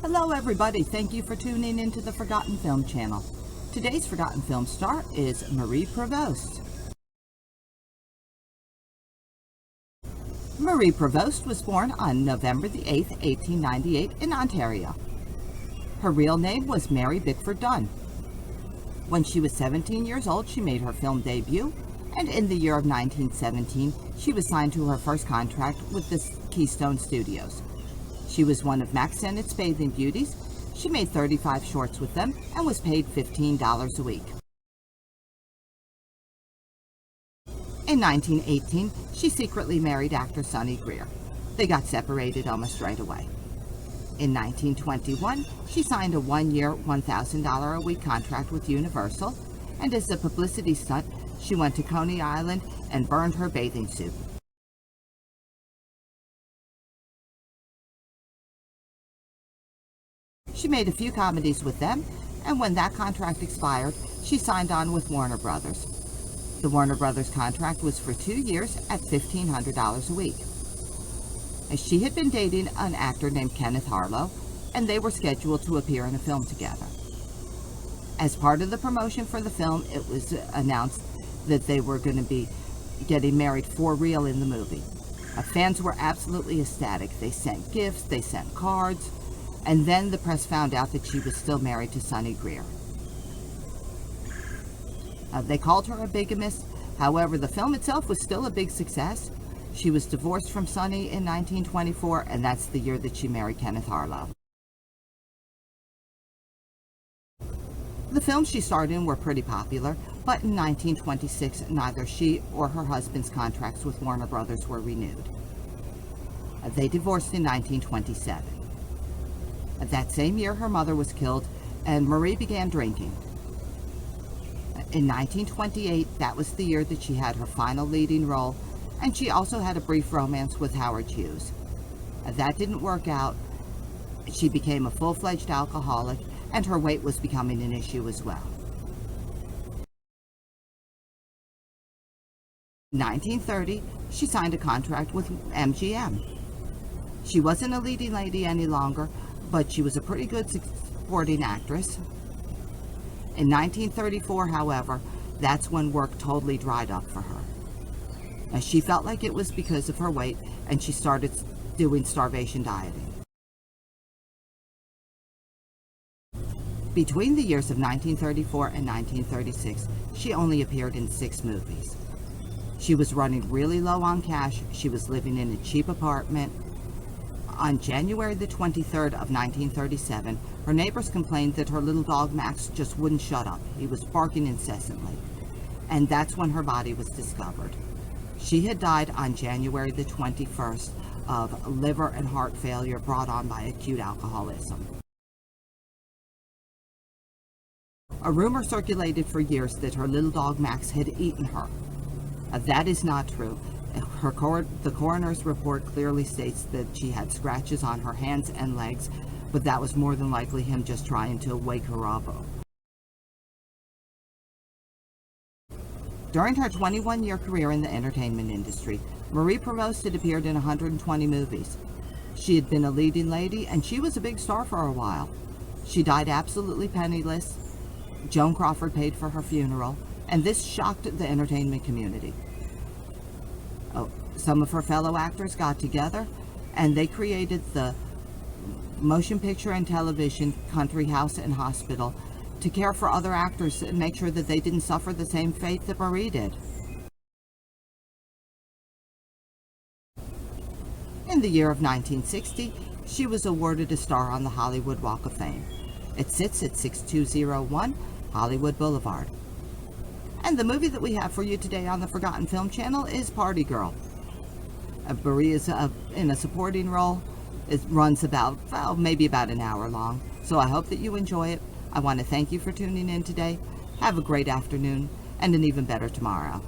Hello everybody, thank you for tuning into the Forgotten Film channel. Today's Forgotten Film star is Marie Prevost. Marie Prevost was born on November the 8th, 1898 in Ontario. Her real name was Mary Bickford Dunn. When she was 17 years old, she made her film debut, and in the year of 1917, she was signed to her first contract with the Keystone Studios. She was one of Max Sennett's bathing beauties. She made 35 shorts with them and was paid $15 a week. In 1918, she secretly married actor Sonny Greer. They got separated almost right away. In 1921, she signed a one-year, $1,000 a week contract with Universal, and as a publicity stunt, she went to Coney Island and burned her bathing suit. She made a few comedies with them, and when that contract expired, she signed on with Warner Brothers. The Warner Brothers contract was for 2 years at $1,500 a week. She had been dating an actor named Kenneth Harlow, and they were scheduled to appear in a film together. As part of the promotion for the film, it was announced that they were going to be getting married for real in the movie. Fans were absolutely ecstatic. They sent gifts, they sent cards, and then the press found out that she was still married to Sonny Greer. They called her a bigamist. However, the film itself was still a big success. She was divorced from Sonny in 1924, and that's the year that she married Kenneth Harlow. The films she starred in were pretty popular, but in 1926, neither she or her husband's contracts with Warner Brothers were renewed. They divorced in 1927. That same year, her mother was killed, and Marie began drinking. In 1928, that was the year that she had her final leading role, and she also had a brief romance with Howard Hughes. That didn't work out. She became a full-fledged alcoholic, and her weight was becoming an issue as well. In 1930, she signed a contract with MGM. She wasn't a leading lady any longer, but she was a pretty good supporting actress. In 1934, however, that's when work totally dried up for her. She felt like it was because of her weight, and she started doing starvation dieting. Between the years of 1934 and 1936, she only appeared in 6 movies. She was running really low on cash. She was living in a cheap apartment. On January the 23rd of 1937, her neighbors complained that her little dog Max just wouldn't shut up. He was barking incessantly. And that's when her body was discovered. She had died on January the 21st of liver and heart failure brought on by acute alcoholism. A rumor circulated for years that her little dog Max had eaten her. That is not true. The coroner's report clearly states that she had scratches on her hands and legs, but that was more than likely him just trying to wake her up. During her 21-year career in the entertainment industry, Marie Prevost had appeared in 120 movies. She had been a leading lady, and she was a big star for a while. She died absolutely penniless. Joan Crawford paid for her funeral, and this shocked the entertainment community. Some of her fellow actors got together, and they created the motion picture and television Country House and Hospital to care for other actors and make sure that they didn't suffer the same fate that Barrie did. In the year of 1960, she was awarded a star on the Hollywood Walk of Fame. It sits at 6201 Hollywood Boulevard. And the movie that we have for you today on the Forgotten Film channel is Party Girl. Barrie is in a supporting role. It runs about, maybe about an hour long. So I hope that you enjoy it. I want to thank you for tuning in today. Have a great afternoon and an even better tomorrow.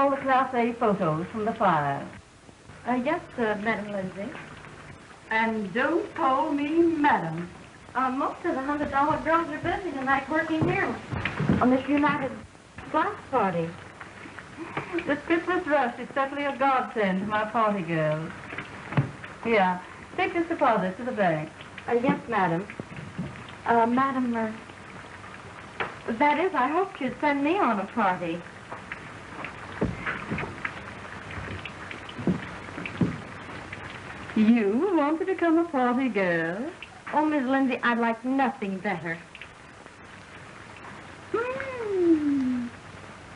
all the Class A photos from the file. Yes, Madam Lindsay. And don't call me Madam. Most of the $100 girls are busy tonight working here on this United Glass Party. This Christmas rush is certainly a godsend to my party girls. Here, take this deposit to the bank. Yes, Madam. Madam, that is, I hoped you'd send me on a party. You want to become a party girl? Oh, Miss Lindsay, I'd like nothing better.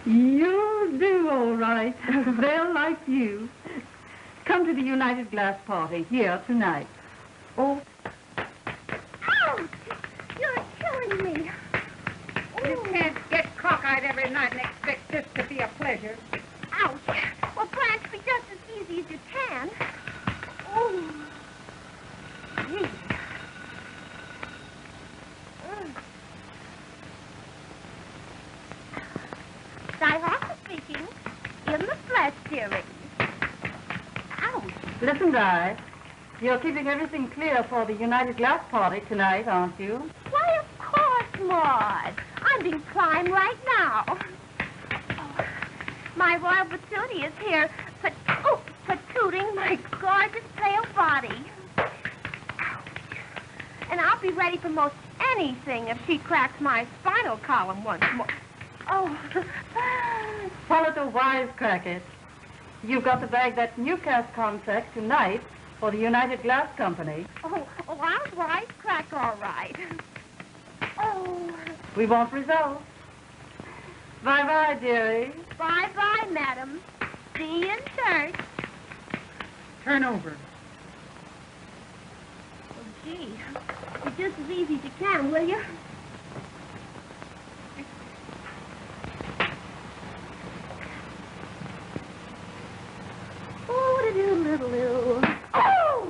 You'll do all right. They'll like you. Come to the United Glass Party here tonight. Oh. Ouch! You're killing me. You can't get cockeyed every night and expect this to be a pleasure. Ouch! Well, Blanche, be just as easy as you can. Oh. Gee. Di speaking. In the flesh, dearie. Ouch. Listen, Di. You're keeping everything clear for the United Glass Party tonight, aren't you? Why, of course, Maude. I'm being primed right now. Oh, my royal patootie is here, patooting my gorgeous pale body. Ouch. And I'll be ready for most anything if she cracks my spinal column once more. Oh. Follow the wisecrack it. You've got to bag that Newcastle contract tonight for the United Glass Company. Oh, I'll wisecrack all right. Oh. We want results. Bye-bye, dearie. Bye-bye, madam. See you in church. Turn over. Oh, gee. Be just as easy as you can, will you? Oh!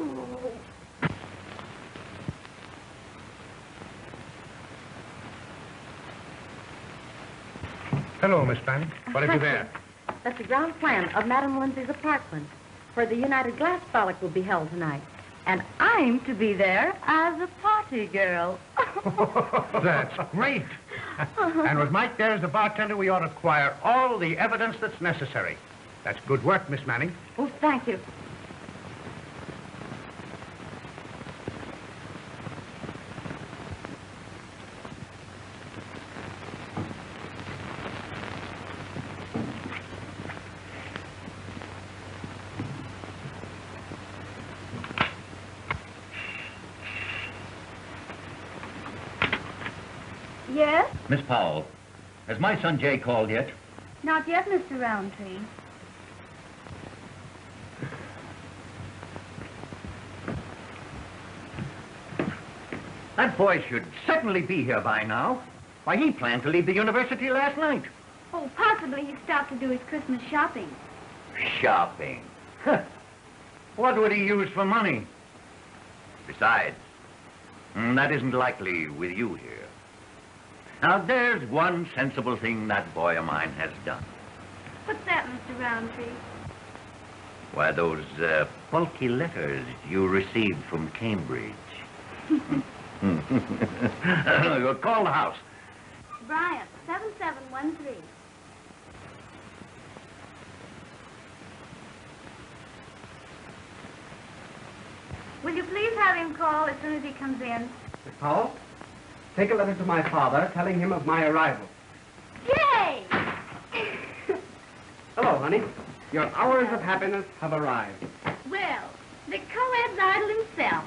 Hello, Miss Fanny. What have you there? That's the ground plan of Madam Lindsay's apartment, where the United Glass Frolic will be held tonight. And I'm to be there as a party girl. That's great. And with Mike there as the bartender, we ought to acquire all the evidence that's necessary. That's good work, Miss Manning. Oh, thank you. Yes? Miss Powell, has my son Jay called yet? Not yet, Mr. Rountree. That boy should certainly be here by now. Why, he planned to leave the university last night. Oh, possibly he stopped to do his Christmas shopping. Shopping? Huh. What would he use for money? Besides, that isn't likely with you here. Now, there's one sensible thing that boy of mine has done. What's that, Mr. Rountree? Why, those bulky letters you received from Cambridge. Call the house. Bryant, 7713. Will you please have him call as soon as he comes in? Miss Powell, take a letter to my father telling him of my arrival. Yay! Hello, honey. Your hours of happiness have arrived. Well, the co-ed's idol himself.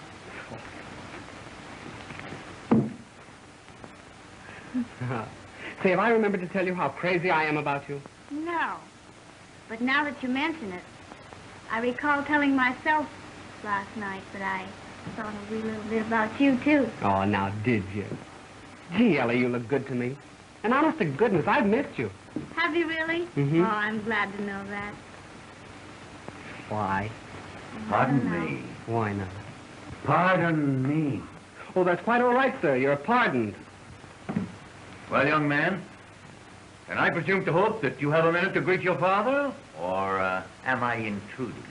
Say, have I remembered to tell you how crazy I am about you? No. But now that you mention it, I recall telling myself last night that I thought a wee little bit about you, too. Oh, now, did you? Gee, Ellie, you look good to me. And honest to goodness, I've missed you. Have you really? Mm-hmm. Oh, I'm glad to know that. Why? Pardon me. Why not? Pardon me. Oh, that's quite all right, sir. You're pardoned. Well, young man, Can I presume to hope that you have a minute to greet your father? Or am I intruding?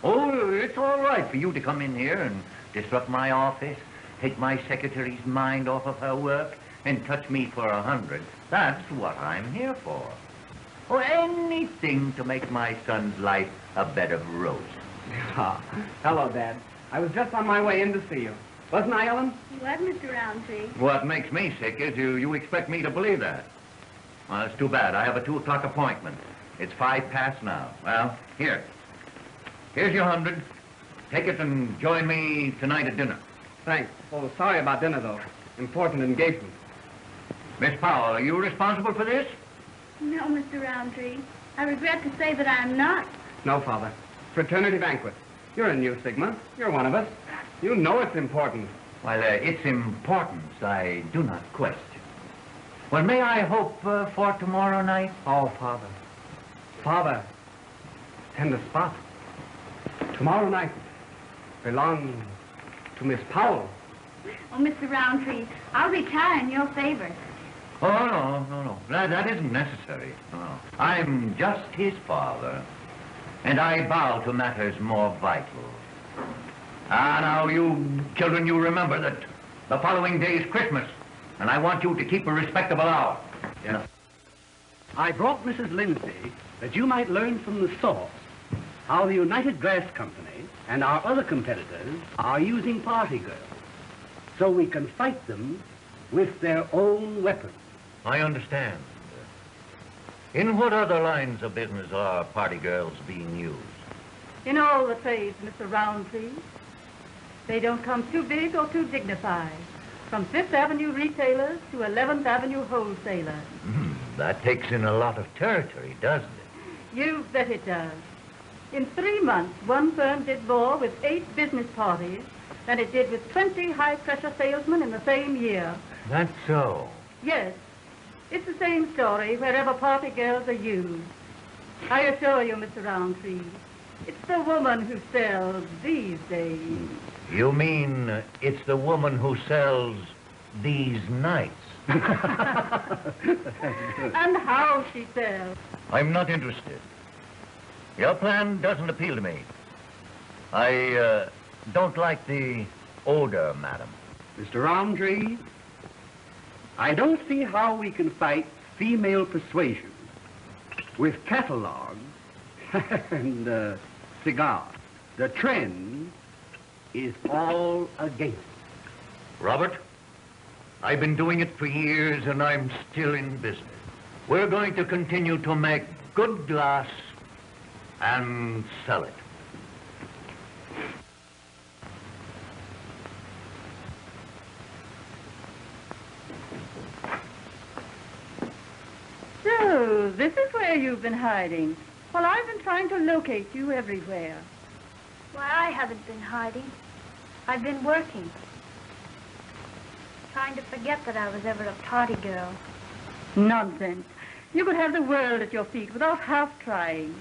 Oh, it's all right for you to come in here and disrupt my office, take my secretary's mind off of her work, and touch me for 100. That's what I'm here for. Or anything to make my son's life a bed of roses. Ah, hello, Dad. I was just on my way in to see you. Wasn't I, Ellen? What, Mr. Rountree? What makes me sick is you expect me to believe that. Well, it's too bad. I have a 2 o'clock appointment. It's 5 past now. Well, here's your 100. Take it and join me tonight at dinner. Thanks. Oh, sorry about dinner, though. Important engagement. Miss Powell, are you responsible for this? No, Mr. Rountree. I regret to say that I am not. No, Father. Fraternity banquet. You're in New Sigma. You're one of us. You know it's important. Well, its importance I do not question. Well, may I hope for tomorrow night? Oh, Father. Father. Tender spot. Tomorrow night belongs to Miss Powell. Oh, Mr. Rountree, I'll retire in your favor. Oh, no. That isn't necessary. No. I'm just his father, and I bow to matters more vital. Now, you children, you remember that the following day is Christmas, and I want you to keep a respectable hour. Yes. I brought Mrs. Lindsay that you might learn from the source how the United Glass Company and our other competitors are using party girls, so we can fight them with their own weapons. I understand. In what other lines of business are party girls being used? In all the trades, Mr. Rountree. They don't come too big or too dignified. From 5th Avenue retailers to 11th Avenue wholesalers. That takes in a lot of territory, doesn't it? You bet it does. In 3 months, one firm did more with 8 business parties than it did with 20 high-pressure salesmen in the same year. That's so. Yes, it's the same story wherever party girls are used. I assure you, Mr. Rountree, it's the woman who sells these days. You mean it's the woman who sells these nights? And how she sells. I'm not interested. Your plan doesn't appeal to me. I don't like the odor, madam. Mr. Rountree, I don't see how we can fight female persuasion with catalogs and cigars. The trend is all against it. Robert, I've been doing it for years and I'm still in business. We're going to continue to make good glass and sell it. So, this is where you've been hiding. Well, I've been trying to locate you everywhere. Why, I haven't been hiding. I've been working. Trying to forget that I was ever a party girl. Nonsense. You could have the world at your feet without half trying.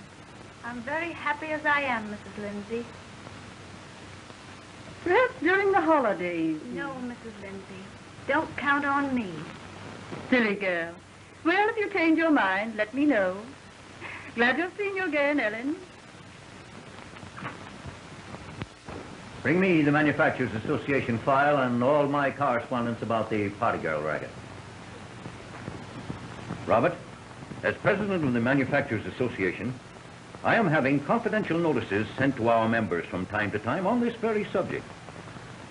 I'm very happy as I am, Mrs. Lindsay. Perhaps during the holidays. No, Mrs. Lindsay. Don't count on me. Silly girl. Well, if you change your mind, let me know. Glad to have seen you again, Ellen. Bring me the Manufacturers Association file and all my correspondence about the party girl racket. Robert, as president of the Manufacturers Association, I am having confidential notices sent to our members from time to time on this very subject.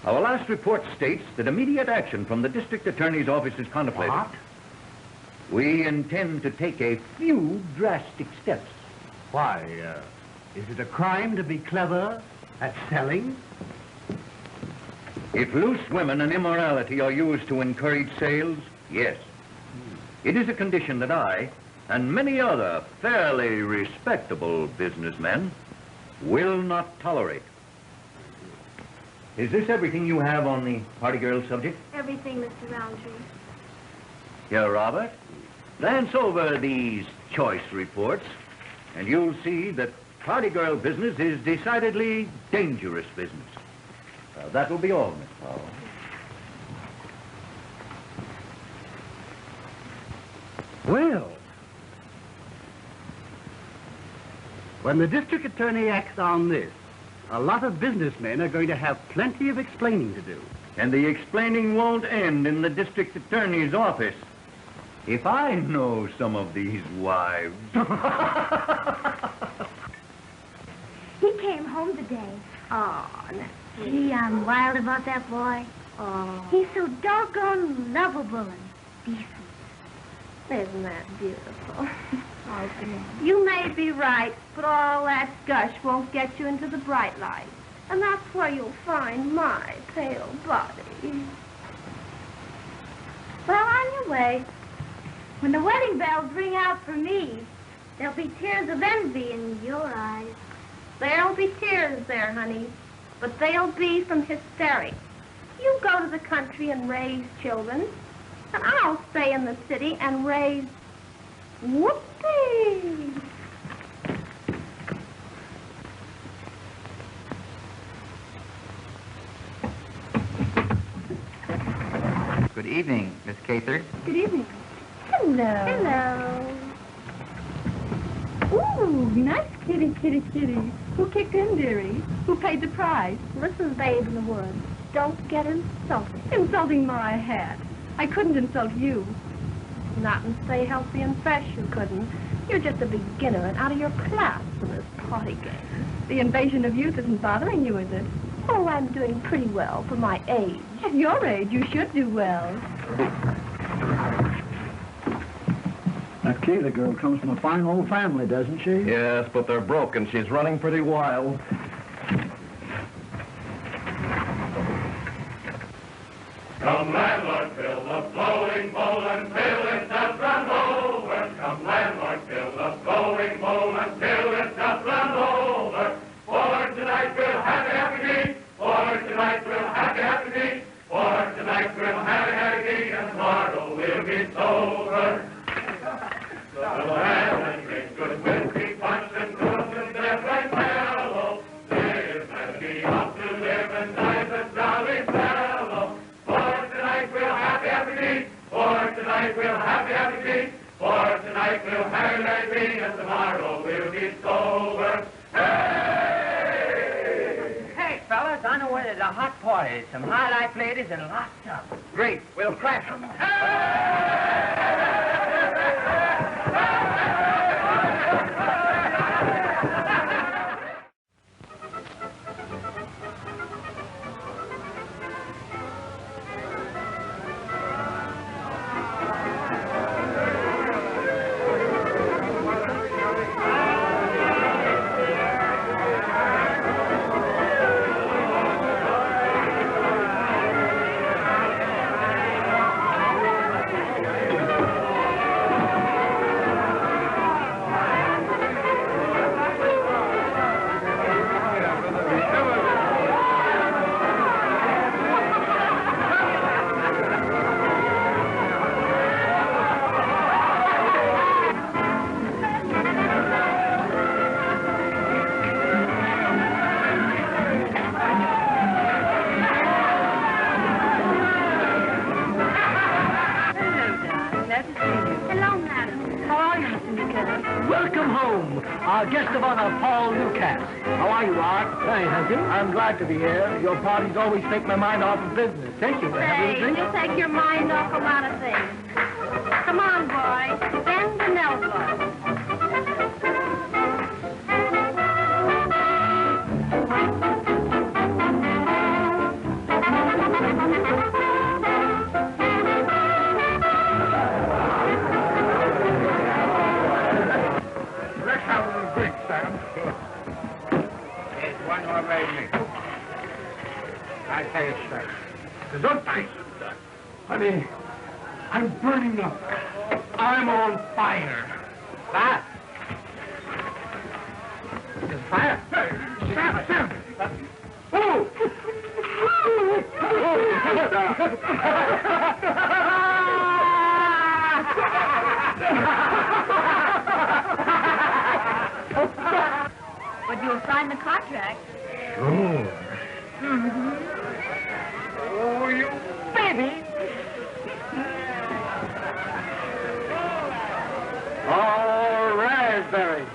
Our last report states that immediate action from the district attorney's office is contemplated. What? We intend to take a few drastic steps. Why, is it a crime to be clever at selling? If loose women and immorality are used to encourage sales, yes. It is a condition that I, and many other fairly respectable businessmen, will not tolerate. Is this everything you have on the party girl subject? Everything, Mr. Rountree. Here, Robert. Glance over these choice reports, and you'll see that party girl business is decidedly dangerous business. That will be all, Miss Powell. Well, When the district attorney acts on this, a lot of businessmen are going to have plenty of explaining to do. And the explaining won't end in the district attorney's office. If I know some of these wives. He came home today. Oh, gee, I'm wild about that boy. Oh. He's so doggone lovable and decent. Isn't that beautiful? You may be right, but all that gush won't get you into the bright light. And that's where you'll find my pale body. Well, on your way. When the wedding bells ring out for me, there'll be tears of envy in your eyes. There'll be tears there, honey, but they'll be from hysterics. You go to the country and raise children, and I'll stay in the city and raise whoopee. Good evening, Miss Cather. Good evening. Hello. Hello. Ooh, nice kitty, kitty, kitty. Who kicked in, dearie? Who paid the price? Listen, babe in the woods. Don't get insulted. Insulting my hat. I couldn't insult you. Not in Stay Healthy and Fresh, you couldn't. You're just a beginner and out of your class in this party game. The invasion of youth isn't bothering you, is it? Oh, I'm doing pretty well for my age. At your age, you should do well. That Cather girl comes from a fine old family, doesn't she? Yes, but they're broke and she's running pretty wild. Come landlord, fill the flowing bowl until it does run over. Come landlord, fill the flowing bowl until it does run over. For tonight we'll happy tea. For tonight we'll happy tea. For tonight we'll happy tea, and tomorrow we'll be sober. So have and drink good whiskey punch and cook and live right mellow. Live and be off to live and die the jolly fellow. For tonight we'll happy tea. For tonight we'll happy tea. For tonight we'll happy tea, and tomorrow we'll be sober. Hey, fellas, I know where there's a hot party. Some high-life ladies and lots of them. Great, we'll crash them. I'm glad to be here. Your parties always take my mind off of business. Thank you. Say, you take your mind off a lot of things. Come on, boy. Bend an elbow. Let's have a little drink, Sam. One more baby. I tell you straight. Gesundheit. Honey, I'm burning up. I'm on fire. Fire? There's fire? Sam! Oh! But you'll sign the contract. Sure. Mm-hmm. Oh, you baby! All right, Barrie.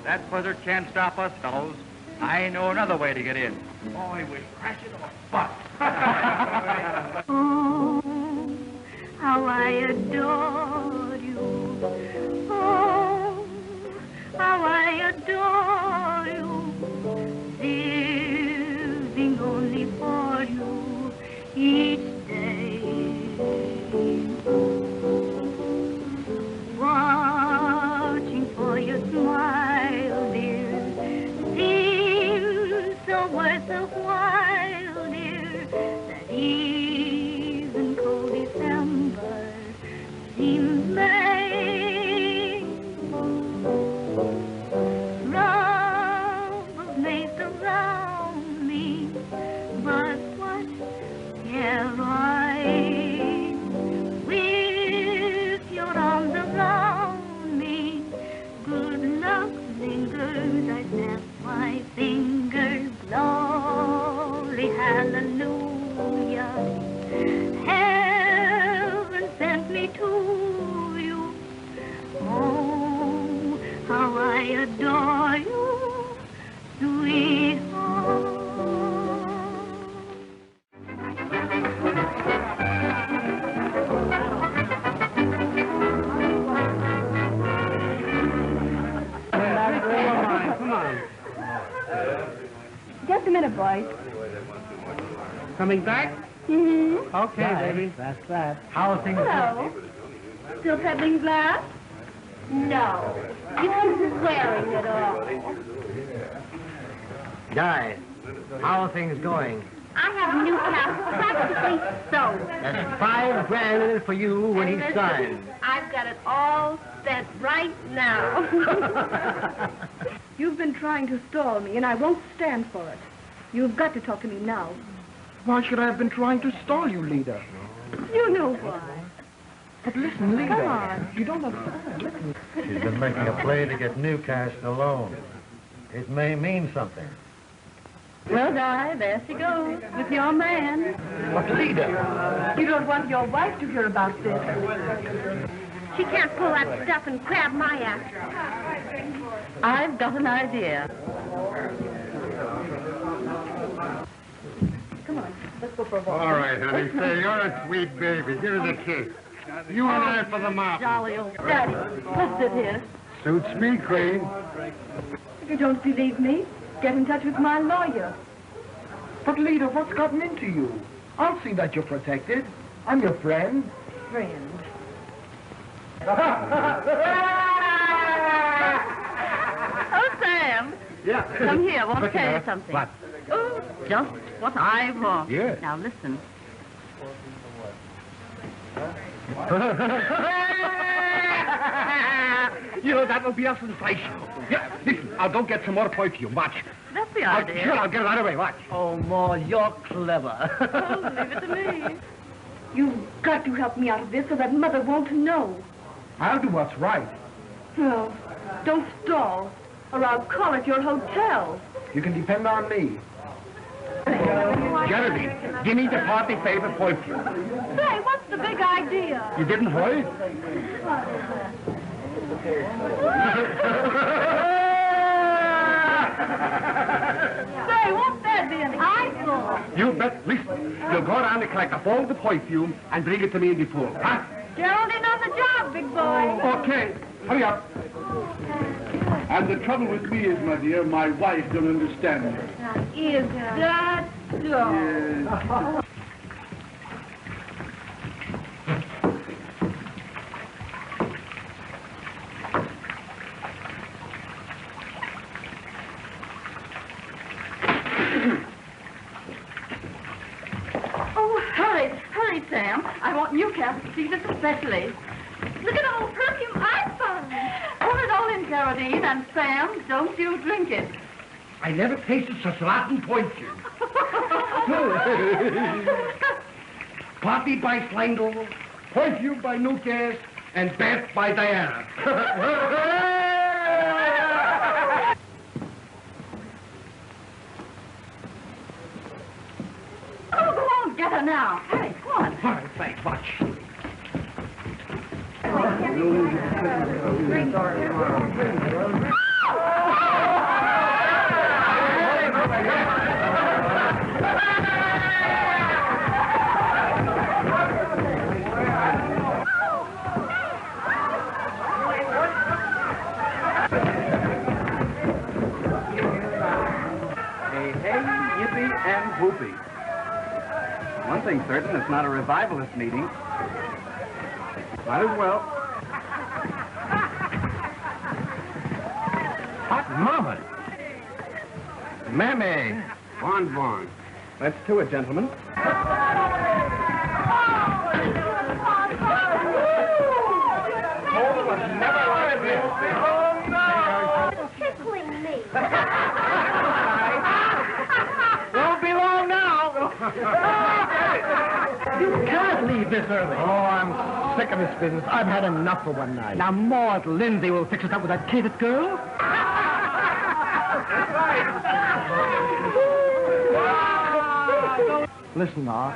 That buzzard can't stop us, fellows. I know another way to get in. Only we crash it off butt. Oh, how I adore you. Oh, how I adore you. Living only for you each day. Watching for your smile, dear, seems so worth a while, dear, that even cold December seems May. Troubles may surround me, but what care I? With your arms around me, good luck lingers. I snap my fingers. Glory, hallelujah. Heaven sent me to you. Oh, how I adore you, sweetheart. Come on. Just a minute, boys. Coming back? Mm-hmm. Okay, baby. That's that. How are things Hello. Still peddling glass? No. You isn't wearing it all. Guys, how are things going? I have a new house practically sewed. That's $5,000 in it for you when he signs. I've got it all set right now. You've been trying to stall me, and I won't stand for it. You've got to talk to me now. Why should I have been trying to stall you, Leeda? You know why. But listen, Leeda. Come on. You don't understand. Listen. She's been making a play to get new cash and a loan. It may mean something. Well, Di, there she goes, with your man. But Leeda. You don't want your wife to hear about this. She can't pull that stuff and grab my ass. I've got an idea. Come on, let's go for a walk. All right, honey. Say, you're a sweet baby. Give her the kiss. You and I for the mop. Jolly old Daddy, let's sit here. Suits me, Queen. If you don't believe me, get in touch with my lawyer. But Leeda, what's gotten into you? I'll see that you're protected. I'm your friend. Friend. Oh, Sam. Yeah. Come here, I want to Look tell you here. something. What? Oh, just what I want. Yes. Now listen. You know, that will be a sensation. Yeah, listen, I'll go get some more perfume. Watch. That's the idea. Sure, I'll get it right away. Watch. Oh, Maude, you're clever. Oh, leave it to me. You've got to help me out of this so that Mother won't know. I'll do what's right. No, don't stall, or I'll call at your hotel. You can depend on me. Jeremy, give me the party favorite perfume. Say, what's the big idea? You didn't heard? Say, won't that be an eyesore? You bet. Listen, you'll go around and collect a ball of the perfume and bring it to me in the full, huh? Geraldine on the job, big boy. Okay, hurry up. And the trouble with me is, my dear, my wife don't understand me. Is that so? Oh, hurry, hurry, Sam. I want Newcastle to see this especially. Look at all the perfume I found. Pour it all in, Geraldine, and Sam, don't you drink it. I never tasted such rotten perfume. Party by Slangel, perfume by Lucas, and bath by Diana. Oh, go on, get her now. Hurry, come on. All right, thanks, watch. And whoopee. One thing certain, it's not a revivalist meeting. Might as well. Hot mama. Mammy. Bon. Let's to it, gentlemen. Tickling me. Won't be long now. You can't leave this early. Oh, I'm sick of this business. I've had enough for one night. Now, Maude, Lindsay will fix us up with that catered girl. Listen, Ma.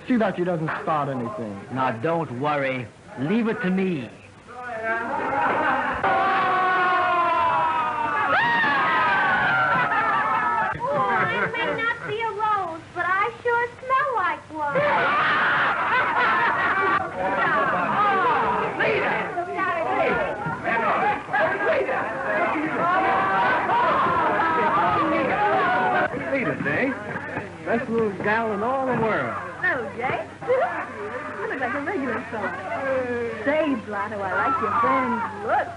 See that she doesn't start anything. Now, don't worry. Leave it to me. It may not be a rose, but I sure smell like one. Leeda, eh? Best little gal in all the world. Hello, Jay. You look like a regular fellow. Say, Blotto, I like your friend's look.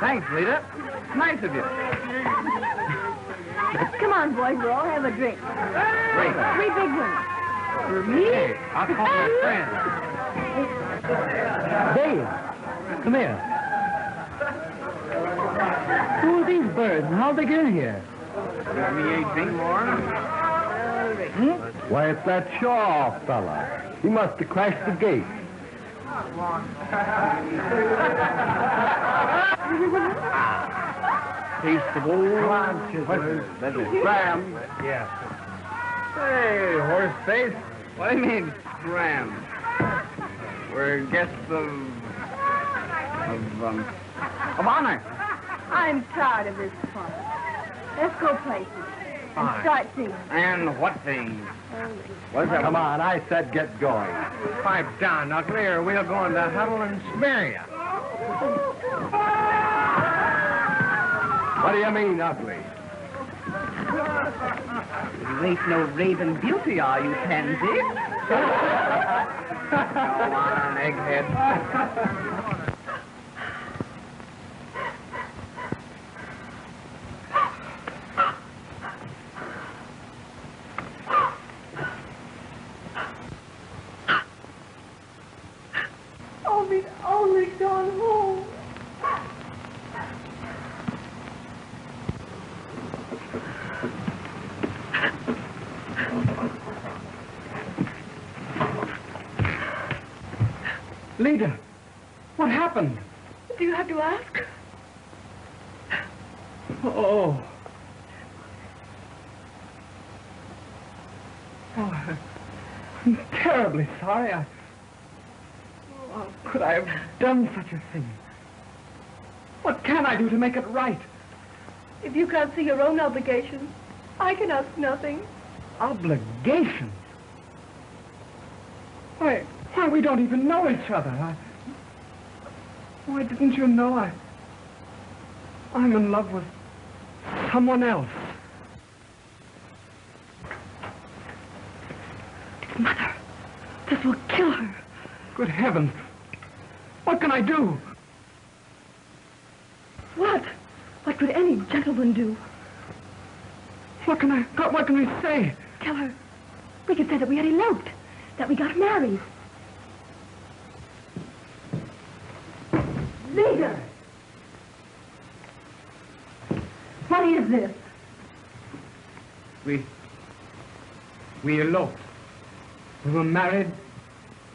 Thanks, Leeda. Nice of you. Come on, boys, we'll all have a drink. Great. 3 big ones. For me? Hey, I'll call my friend. Dave, come here. Who are these birds and how'd they get in here? Me ain't drink more. Why, it's that Shaw fella. He must have crashed the gate. Taste of old Graham. Yeah. Hey, horse face. What do you mean, Graham? We're guests of honor. I'm tired of this fun. Let's go places and start things. And what things? Come on, I said get going. Pipe down, Ugly, or we're going to huddle and smear you. What do you mean, ugly? You ain't no raving beauty, are you, pansy? Go on, egghead. Leeda, what happened? Do you have to ask? Oh. Oh, I'm terribly sorry. How could I have done such a thing? What can I do to make it right? If you can't see your own obligations, I can ask nothing. Obligations? Why, we don't even know each other. Why didn't you know I'm in love with someone else? Mother, this will kill her. Good heavens. What can I do? What? What could any gentleman do? What can we say? Tell her. We could say that we had eloped, that we got married. Leader! What is this? We eloped. We were married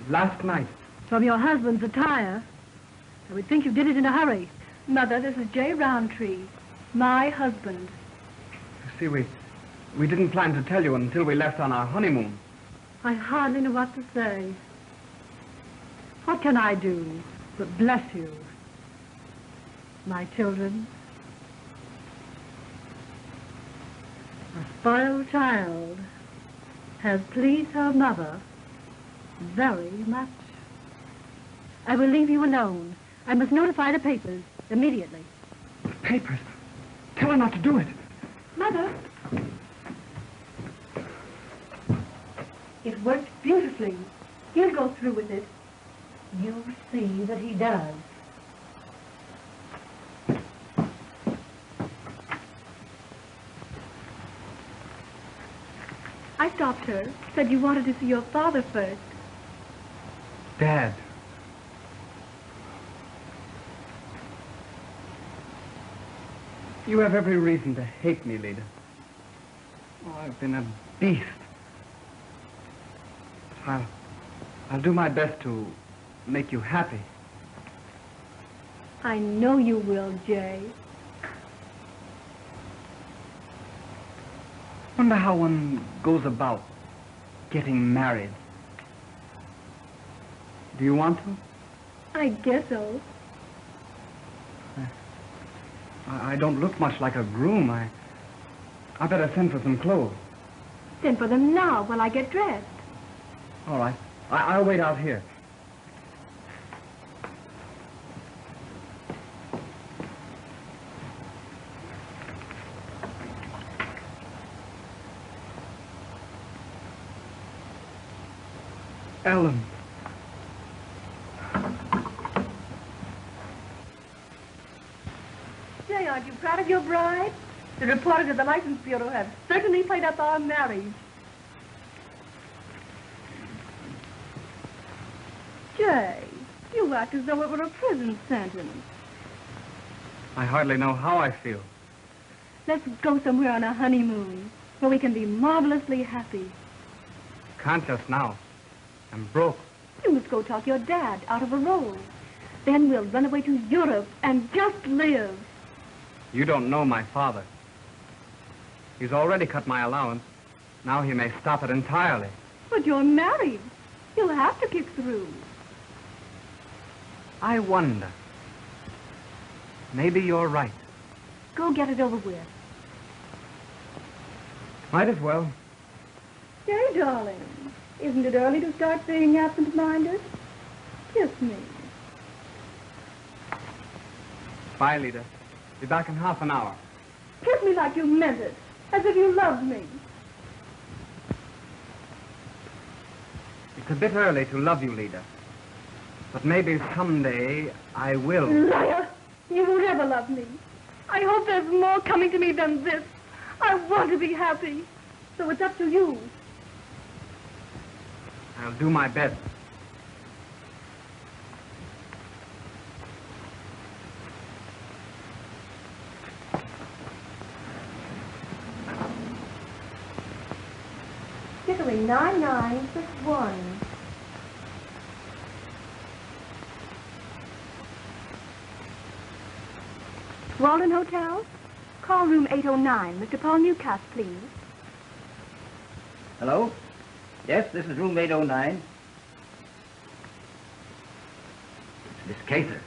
last night. From your husband's attire, I would think you did it in a hurry. Mother, this is J. Rountree, my husband. You see, we didn't plan to tell you until we left on our honeymoon. I hardly know what to say. What can I do but bless you, my children? A spoiled child has pleased her mother very much. I will leave you alone. I must notify the papers immediately. The papers? Tell her not to do it. Mother! It worked beautifully. He'll go through with it. You'll see that he does. I stopped her. Said you wanted to see your father first. Dad. You have every reason to hate me, Leeda. Oh, I've been a beast. I'll do my best to make you happy. I know you will, Jay. Wonder how one goes about getting married. Do you want to? I guess so. I don't look much like a groom. I better send for some clothes. Send for them now while I get dressed. All right. I'll wait out here. Ellen. Jay, aren't you proud of your bride? The reporters at the License Bureau have certainly played up our marriage. Jay, you act as though it were a prison sentence. I hardly know how I feel. Let's go somewhere on a honeymoon where we can be marvelously happy. Can't just now. I'm broke. You must go talk your dad out of a role. Then we'll run away to Europe and just live. You don't know my father. He's already cut my allowance. Now he may stop it entirely. But you're married. You'll have to kick through. I wonder. Maybe you're right. Go get it over with. Might as well. Jay, darling, isn't it early to start being absent-minded? Kiss me. Bye, Leeda. Be back in half an hour. Kiss me like you meant it, as if you loved me. It's a bit early to love you, Leeda. But maybe someday I will. Liar! You won't ever love me. I hope there's more coming to me than this. I want to be happy. So it's up to you. I'll do my best. Giblyn 9961. Walden Hotel? Call room 809. Mr. Paul Newcastle, please. Hello? Yes, this is room 809. It's Miss Cather.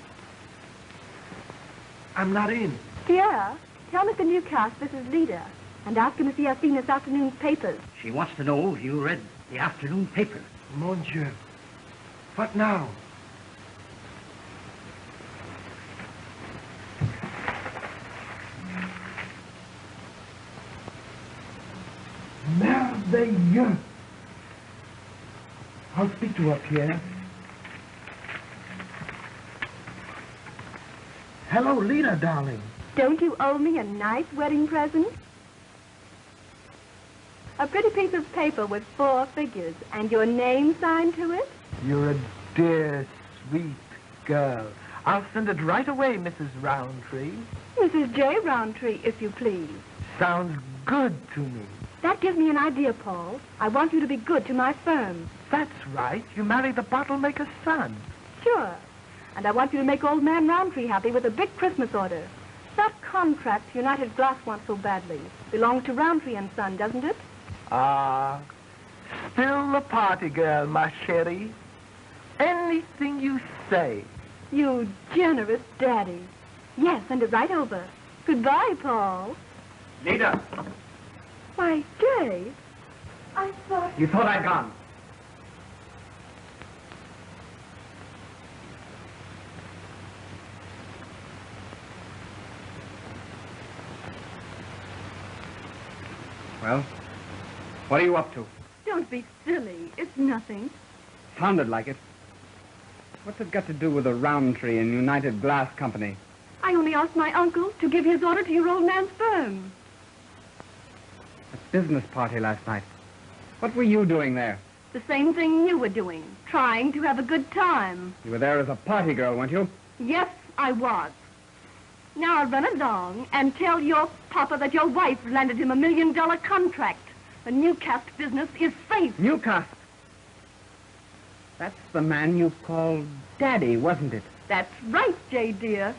I'm not in. Sierra, tell Mr. Newcastle this is Leeda, and ask him if he has seen this afternoon's papers. She wants to know if you read the afternoon paper. Mon Dieu. What now? Merveilleux. I'll speak to her, Pierre. Hello, Leeda, darling. Don't you owe me a nice wedding present? A pretty piece of paper with 4 figures and your name signed to it? You're a dear, sweet girl. I'll send it right away, Mrs. Rountree. Mrs. J. Rountree, if you please. Sounds good to me. That gives me an idea, Paul. I want you to be good to my firm. That's right. You marry the bottle maker's son. Sure. And I want you to make old man Rountree happy with a big Christmas order. That contract United Glass wants so badly belongs to Rountree and Son, doesn't it? Ah, still a party girl, ma chérie. Anything you say. You generous daddy. Yes, send it right over. Goodbye, Paul. Leeda, Why, Jay, I thought... you thought I'd gone. Well, what are you up to? Don't be silly. It's nothing. Sounded like it. What's it got to do with the Rountree and United Glass Company? I only asked my uncle to give his order to your old man's firm. A business party last night. What were you doing there? The same thing you were doing, trying to have a good time. You were there as a party girl, weren't you? Yes, I was. Now I'll run along and tell your papa that your wife landed him $1 million contract. The Newcastle business is safe. Newcastle? That's the man you called Daddy, wasn't it? That's right, Jay, dear.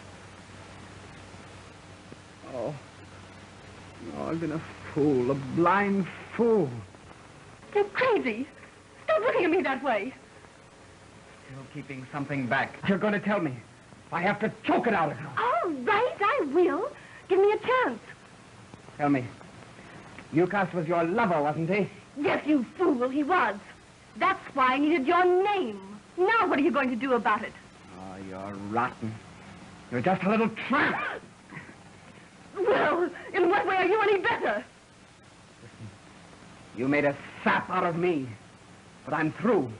Oh, I've been a fool, a blind fool. You're crazy. Stop looking at me that way. Still keeping something back. You're going to tell me. I have to choke it out of you. All right, I will. Give me a chance. Tell me. Newcastle was your lover, wasn't he? Yes, you fool, he was. That's why I needed your name. Now what are you going to do about it? Oh, you're rotten. You're just a little tramp. Well, in what way are you any better? Listen, you made a sap out of me. But I'm through.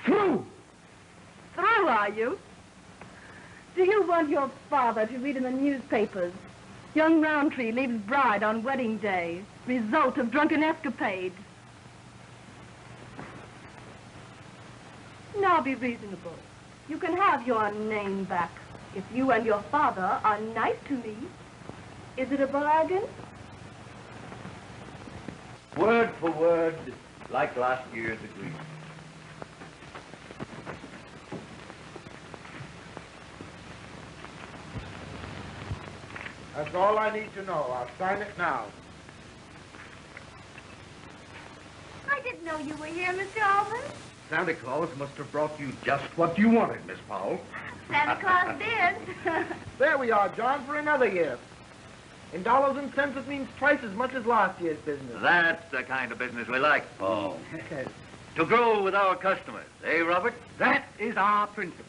Through! Through, are you? Do you want your father to read in the newspapers? Young Rountree leaves bride on wedding day. Result of drunken escapade. Now be reasonable. You can have your name back if you and your father are nice to me. Is it a bargain? Word for word, like last year's agreement. That's all I need to know. I'll sign it now. I didn't know you were here, Mr. Albans. Santa Claus must have brought you just what you wanted, Miss Powell. Santa Claus did. There we are, John, for another year. In dollars and cents, it means twice as much as last year's business. That's the kind of business we like, Paul. To grow with our customers, eh, Robert? That is our principle.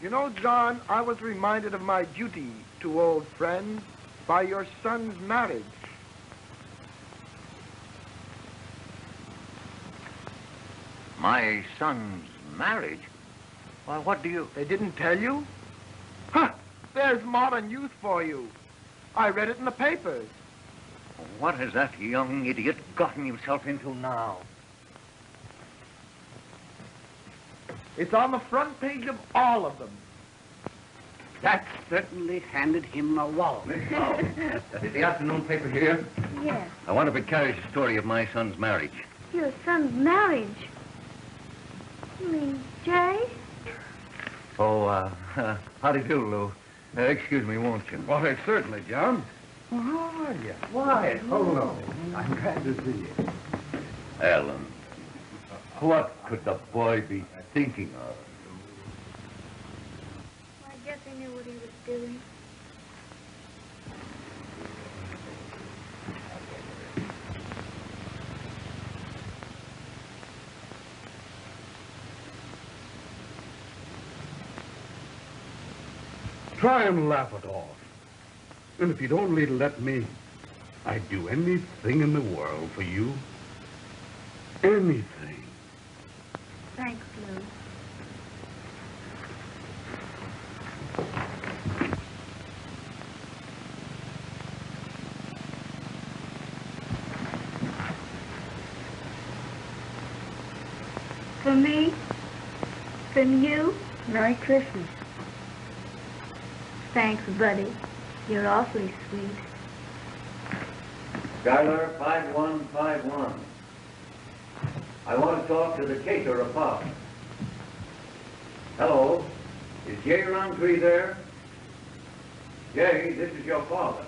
You know, John, I was reminded of my duty to old friends by your son's marriage. My son's marriage? Why, what do you... They didn't tell you? Huh! There's modern youth for you. I read it in the papers. What has that young idiot gotten himself into now? It's on the front page of all of them. That certainly handed him a wallop. Is the afternoon paper here? Yes. I want to carry the story of my son's marriage. Your son's marriage. You mean Jay? Oh, how do you do, Lou? Excuse me, won't you? Why, certainly, John. Well, how are you? Why, hello. I'm glad to see you. Alan, what could the boy be thinking of? I guess I knew what he was doing. Try and laugh it off. And if you'd only let me, I'd do anything in the world for you. Anything. Thanks, Lew. For me, from you, Merry Christmas. Thanks, buddy. You're awfully sweet. Skylar 5151. I want to talk to the Cather of Powell. Hello, is Jay Rountree there? Jay, this is your father.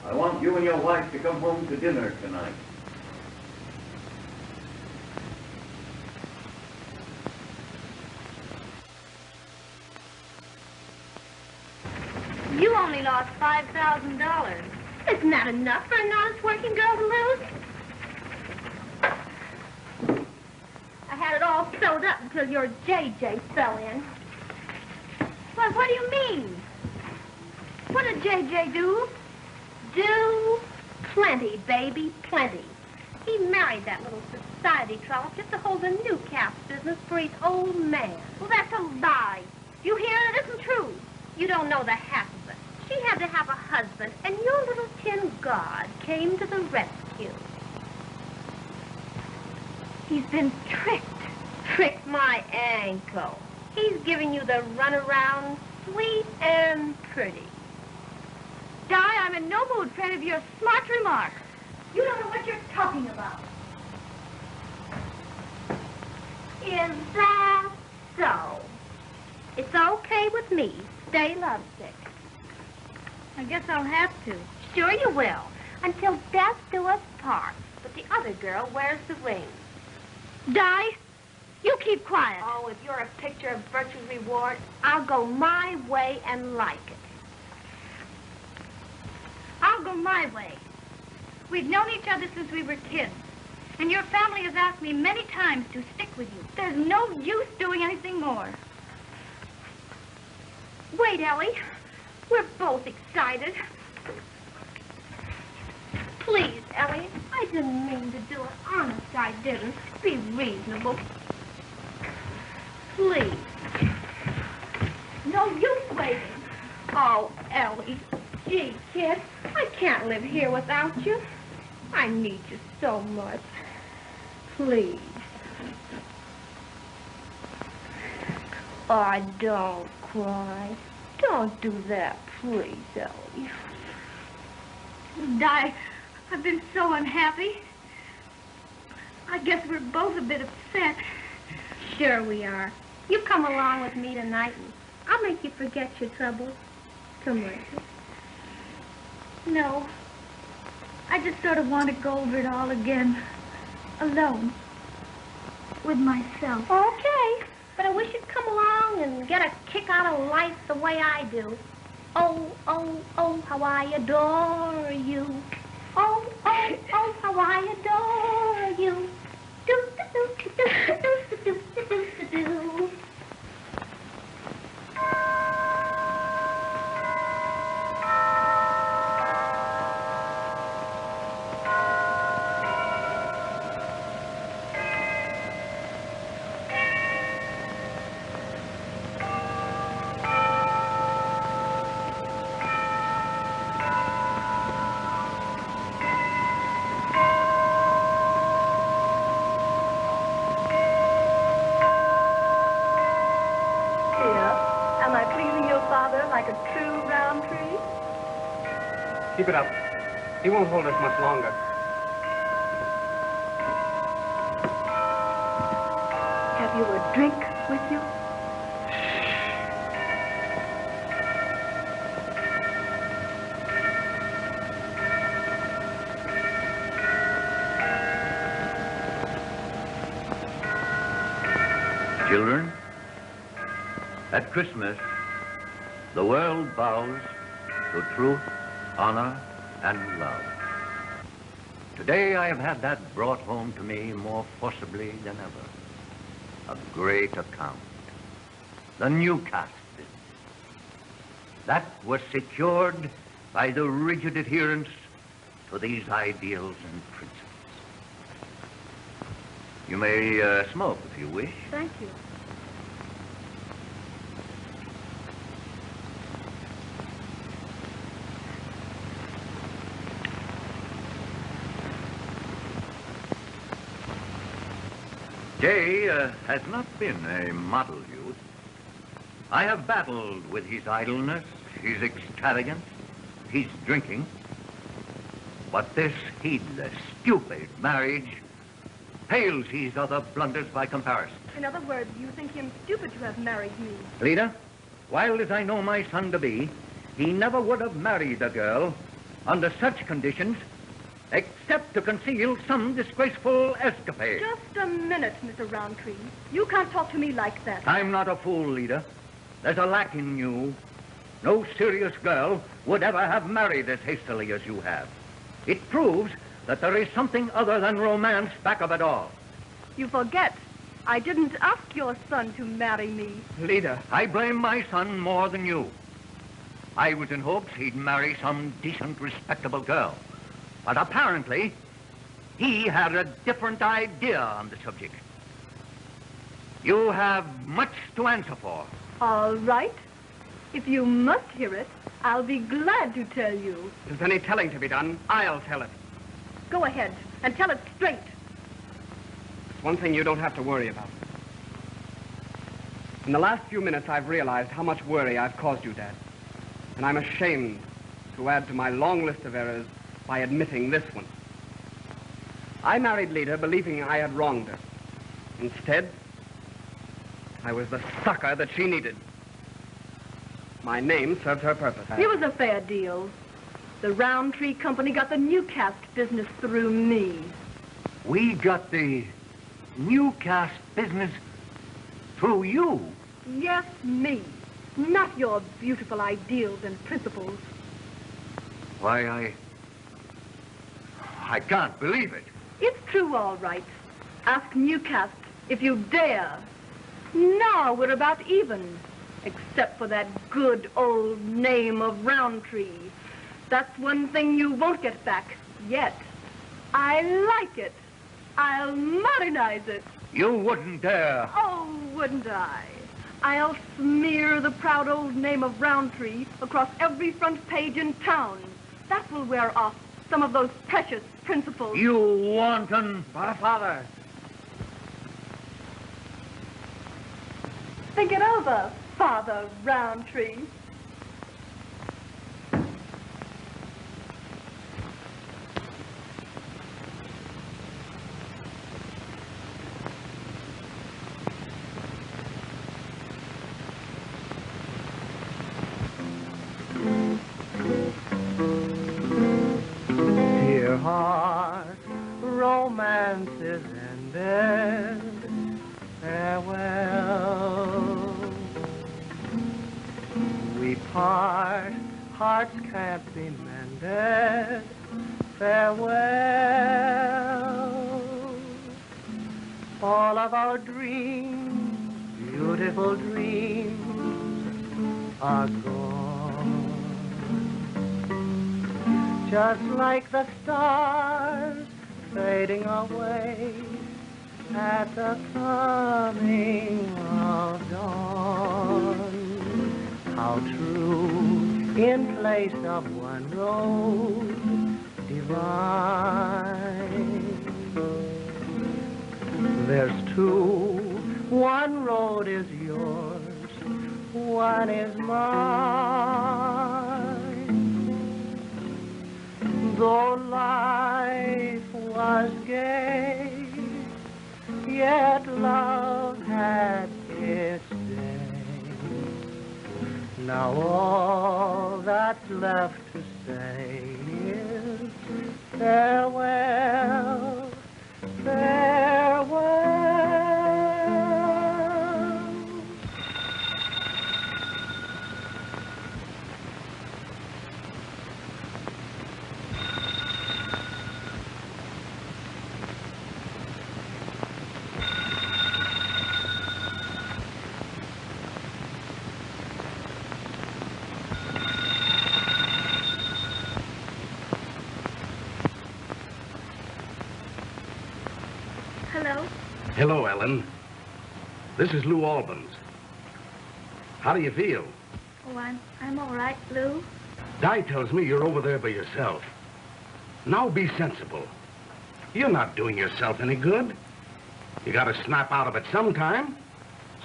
I want you and your wife to come home to dinner tonight. You only lost $5,000. Isn't that enough for an honest working girl to lose? I had it all sewed up until your JJ fell in. Well, what do you mean? What did JJ do? Do plenty, baby, plenty. He married that little society trollop just to hold a new calf business for his old man. Well, that's a lie. You hear? It isn't true. You don't know the half of it. She had to have a husband, and your little tin god came to the rescue. He's been tricked. Tricked my ankle. He's giving you the runaround, sweet and pretty. Di, I'm in no mood for any of your smart remarks. You don't know what you're talking about. Is that so? It's okay with me. Stay lovesick. I guess I'll have to. Sure you will. Until death do us part. But the other girl wears the ring. Di, you keep quiet. Oh, if you're a picture of virtue's reward, I'll go my way and like it. I'll go my way. We've known each other since we were kids. And your family has asked me many times to stick with you. There's no use doing anything more. Wait, Ellie. We're both excited. Please, Ellie. I didn't mean to do it. Honest, I didn't. Be reasonable. Please. No use waiting. Oh, Ellie. Gee, kid, I can't live here without you. I need you so much. Please. Oh, don't cry. Don't do that, please, Ellie. Di, I've been so unhappy. I guess we're both a bit upset. Sure we are. You come along with me tonight and I'll make you forget your troubles. Come with me. No. I just sort of want to go over it all again. Alone. With myself. Okay. But I wish you'd come along and get a kick out of life the way I do. Oh, oh, oh, how I adore you. Oh, oh, oh, how I adore you. Do, do, do, do, do, do, do, do, do, do. Keep it up. He won't hold us much longer. Have you a drink with you? Children, at Christmas, the world bows to truth, honor, and love. Today I have had that brought home to me more forcibly than ever. A great account. The Newcastle business. That was secured by the rigid adherence to these ideals and principles. You may smoke if you wish. Thank you. Jay has not been a model youth. I have battled with his idleness, his extravagance, his drinking. But this heedless, stupid marriage pales his other blunders by comparison. In other words, you think him stupid to have married me. Leeda, wild as I know my son to be, he never would have married a girl under such conditions except to conceal some disgraceful escapade. Just a minute, Mr. Rountree. You can't talk to me like that. I'm not a fool, Leeda. There's a lack in you. No serious girl would ever have married as hastily as you have. It proves that there is something other than romance back of it all. You forget. I didn't ask your son to marry me. Leeda, I blame my son more than you. I was in hopes he'd marry some decent, respectable girl. But apparently, he had a different idea on the subject. You have much to answer for. All right. If you must hear it, I'll be glad to tell you. If there's any telling to be done, I'll tell it. Go ahead and tell it straight. It's one thing you don't have to worry about. In the last few minutes, I've realized how much worry I've caused you, Dad. And I'm ashamed to add to my long list of errors by admitting this one. I married Leeda believing I had wronged her. Instead, I was the sucker that she needed. My name served her purpose. It was a fair deal. The Rountree company got the Newcastle business through me. We got the Newcastle business through you? Yes, me. Not your beautiful ideals and principles. Why, I can't believe it. It's true, all right. Ask Newcastle if you dare. Now we're about even, except for that good old name of Rountree. That's one thing you won't get back yet. I like it. I'll modernize it. You wouldn't dare. Oh, wouldn't I? I'll smear the proud old name of Rountree across every front page in town. That will wear off some of those precious principles. You wanton... Father. Think it over, Father Rountree. Dear heart, romance is ended. Farewell. We part, hearts can't be mended. Farewell. All of our dreams, beautiful dreams, are gone. Just like the stars fading away at the coming of dawn. How true, in place of one road divine. There's two, one road is yours, one is mine. Though life was gay, yet love had its day. Now all that's left to say is farewell, farewell. Hello, Ellen. This is Lew Albans. How do you feel? Oh, I'm all right, Lew. Di tells me you're over there by yourself. Now be sensible. You're not doing yourself any good. You gotta snap out of it sometime.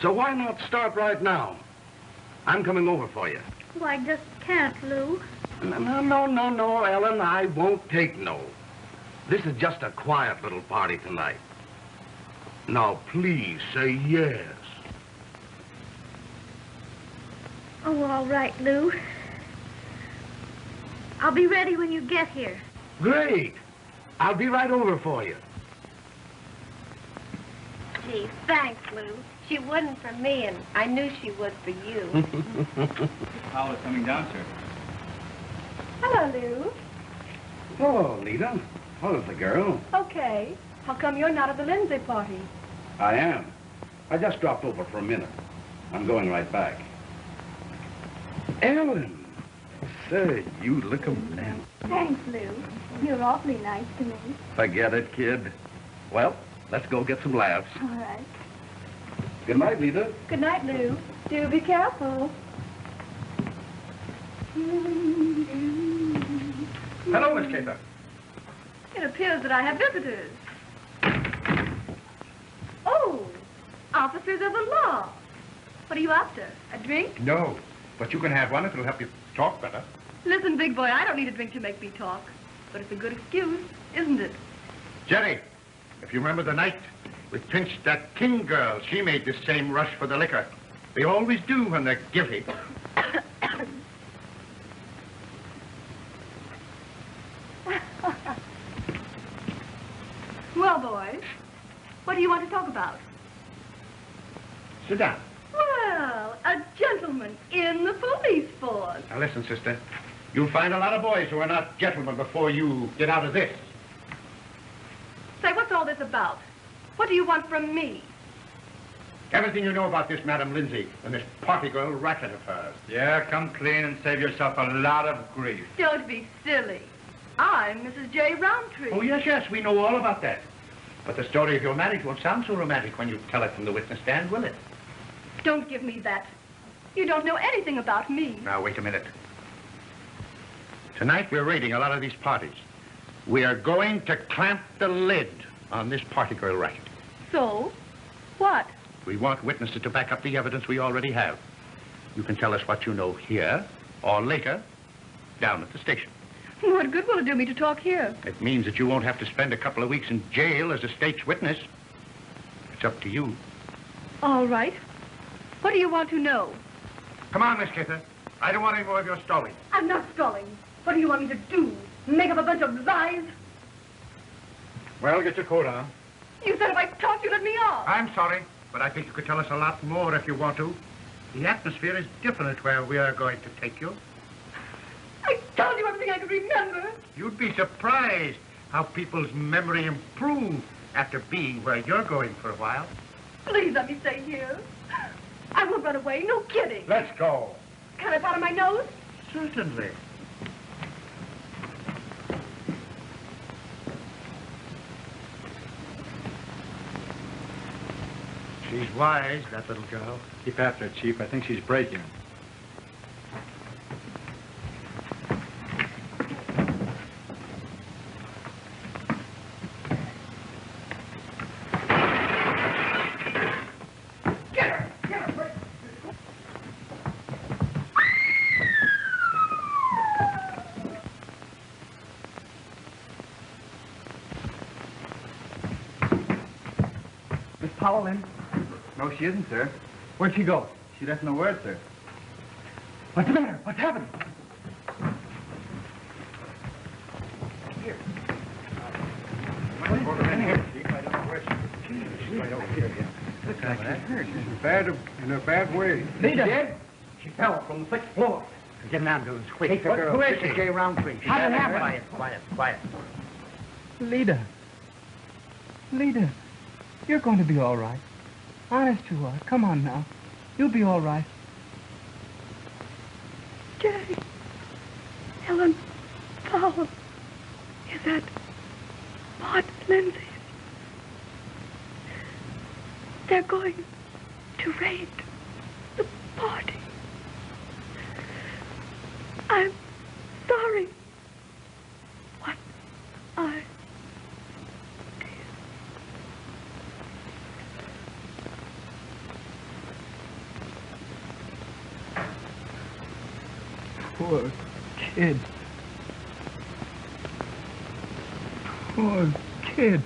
So why not start right now? I'm coming over for you. Oh, I just can't, Lew. No, Ellen. I won't take no. This is just a quiet little party tonight. Now, please say yes. Oh, all right, Lew. I'll be ready when you get here. Great. I'll be right over for you. Gee, thanks, Lew. She wouldn't for me, and I knew she would for you. Powell's coming down, sir. Hello, Lew. Hello, Leeda. How's the girl? Okay. How come you're not at the Lindsay party? I am. I just dropped over for a minute. I'm going right back. Ellen! Say, you look a man. Thanks, Lew. You're awfully nice to me. Forget it, kid. Well, let's go get some laughs. All right. Good night, Leeda. Good night, Lew. Do be careful. Hello, Miss Cather. It appears that I have visitors. Oh, officers of the law. What are you after? A drink? No, but you can have one if it'll help you talk better. Listen, big boy, I don't need a drink to make me talk. But it's a good excuse, isn't it? Jenny, if you remember the night we pinched that King girl, she made this same rush for the liquor. They always do when they're guilty. Well, boys, what do you want to talk about? Sit down. Well, a gentleman in the police force. Now listen, sister. You'll find a lot of boys who are not gentlemen before you get out of this. Say, what's all this about? What do you want from me? Everything you know about this Madam Lindsay and this party girl racket of hers. Yeah, come clean and save yourself a lot of grief. Don't be silly. I'm Mrs. J. Rountree. Oh, yes, we know all about that. But the story of your marriage won't sound so romantic when you tell it from the witness stand, will it? Don't give me that. You don't know anything about me. Now, wait a minute. Tonight, we're raiding a lot of these parties. We are going to clamp the lid on this party girl racket. So? What? We want witnesses to back up the evidence we already have. You can tell us what you know here, or later, down at the station. What good will it do me to talk here? It means that you won't have to spend a couple of weeks in jail as a state's witness. It's up to you. All right. What do you want to know? Come on, Miss Cather. I don't want any more of your stalling. I'm not stalling. What do you want me to do? Make up a bunch of lies? Well, get your coat on. You said if I talked, you'd let me off. I'm sorry, but I think you could tell us a lot more if you want to. The atmosphere is different where we are going to take you. I told you everything I could remember. You'd be surprised how people's memory improves after being where you're going for a while. Please let me stay here. I won't run away, no kidding. Let's go. Can I powder my nose? Certainly. She's wise, that little girl. Keep after it, Chief. I think she's breaking. Powell in? No, she isn't, sir. Where'd she go? She left no word, sir. What's the matter? What's happened? Here. In here, Chief. I don't know where she's right over here again. Looks like she's hurt. In a bad way. Leeda! She fell from the 6th floor. Get an ambulance, quick. Take the girl. Who is This she? J. Rountree. How did it happen? Quiet. Leeda. Leeda. You're going to be all right. Honest you are. Come on now. You'll be all right. Jay. Helen Powell. Is that Maude Lindsay? They're going to raid the party. I'm sorry. What I Poor kid. Poor kid.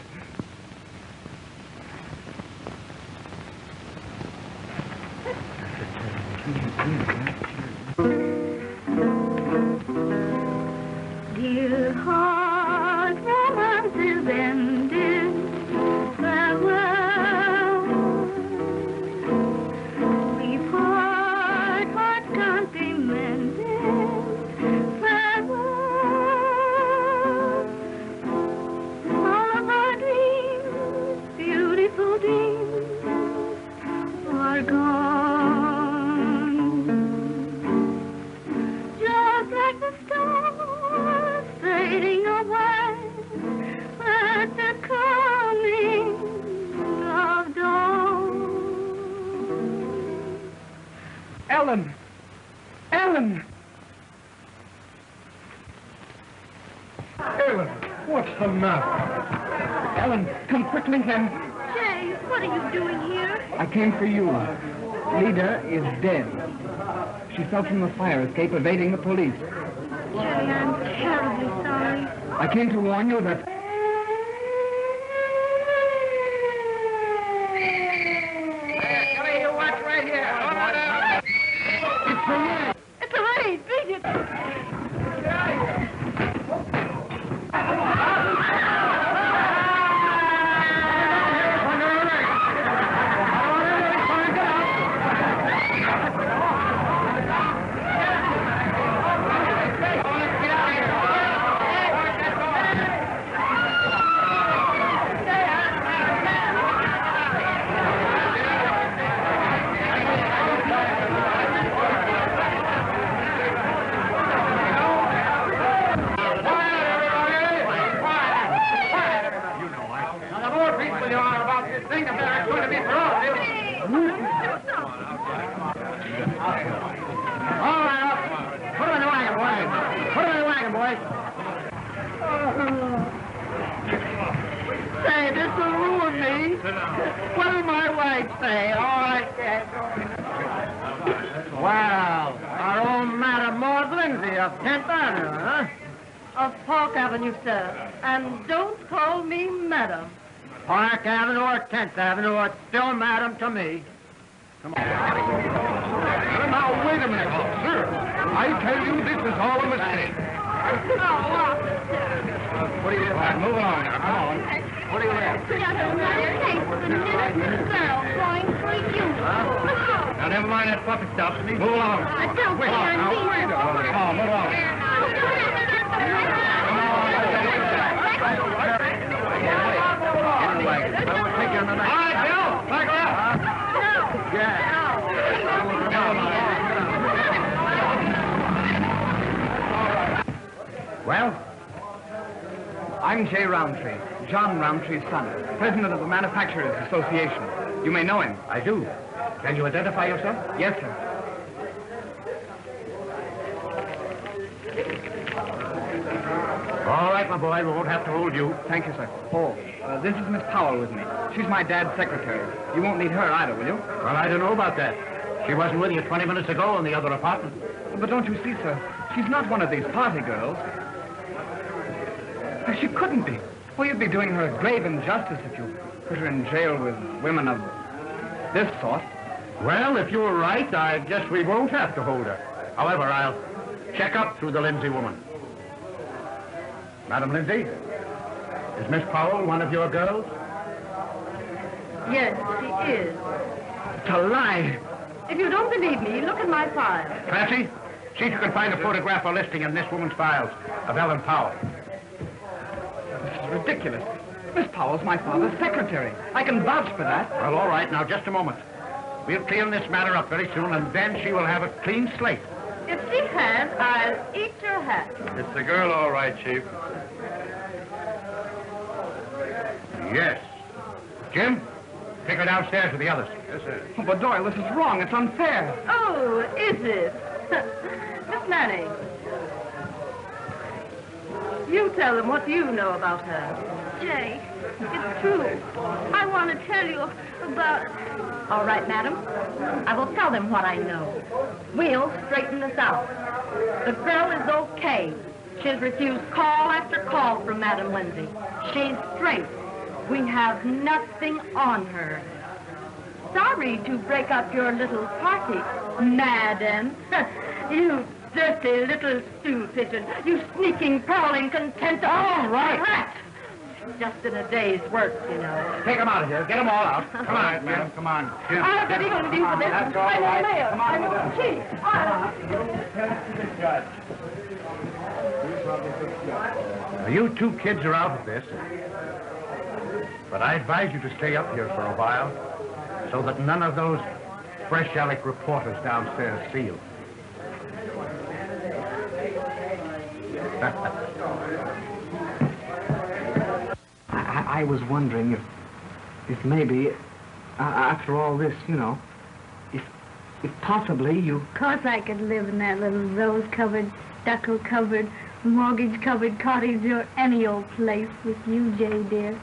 Dear heart, romance is ended. Farewell. We part, heart can't be mended. Farewell. All of our dreams, beautiful dreams, are gone. Just like the stars fading away at the coming of dawn. Ellen! Ellen! Ellen, what's the matter? Ellen, come quickly then. Jay, what are you doing here? I came for you. Leeda is dead. She fell from the fire escape evading the police. Jay, I'm terribly sorry. I came to warn you that... Kelly, you watch right here. It's a raid. Beat it. Say, this will ruin me. What'll my wife say? All right, Dad. Well, our own Madam Maude Lindsay of 10th Avenue, huh? Of Park Avenue, sir. And don't call me Madam. Park Avenue or 10th Avenue, it's still Madam to me. Come on. Now, wait a minute, officer. I tell you, this is all a mistake. What do you want? Move along now. Come on. What do you want? Just another case of an innocent girl going for you. Now, never mind that puppy stuff. Move along. Don't Wait, care now, wait a minute. Come on, move along. All right, Bill. Back her up. Well, I'm J. Rountree, John Rountree's son, president of the Manufacturers Association. You may know him. I do. Can you identify yourself? Yes, sir. All right, my boy, we won't have to hold you. Thank you, sir. Oh, this is Miss Powell with me. She's my dad's secretary. You won't need her either, will you? Well, I don't know about that. She wasn't with you 20 minutes ago in the other apartment. But don't you see, sir? She's not one of these party girls. She couldn't be. Well, you'd be doing her a grave injustice if you put her in jail with women of this sort. Well, if you're right, I guess we won't have to hold her. However, I'll check up through the Lindsay woman. Madam Lindsay, is Miss Powell one of your girls? Yes, she is. It's a lie. If you don't believe me, look at my file. Clancy, see if you can find a photograph or listing in this woman's files of Ellen Powell. This is ridiculous. Miss Powell's my father's secretary. I can vouch for that. Well, all right. Now, just a moment. We'll clean this matter up very soon, and then she will have a clean slate. If she has, I'll eat your hat. It's the girl, all right, Chief. Yes. Jim, Take her downstairs with the others. Yes, sir. Oh, but Doyle, this is wrong. It's unfair. Oh, is it? Miss Manning, you tell them what you know about her. Jay, it's true. I want to tell you about... All right, madam. I will tell them what I know. We'll straighten this out. The girl is okay. She's refused call after call from Madam Lindsay. She's straight. We have nothing on her. Sorry to break up your little party, madam. You dirty little stew pigeon. You sneaking, prowling, contemptible... All right. rat. Just in a day's work, you know. Take them out of here. Get them all out. Come on, madam. Come on. Here. I'll get even with you for this. That's all right. Come on, I'm chief. Now, you two kids are out of this. But I advise you to stay up here for a while so that none of those fresh Alec reporters downstairs see you. I was wondering if maybe, after all this, you know, if possibly you... Of course I could live in that little rose-covered, stucco-covered, mortgage-covered cottage or any old place with you, Jay, dear.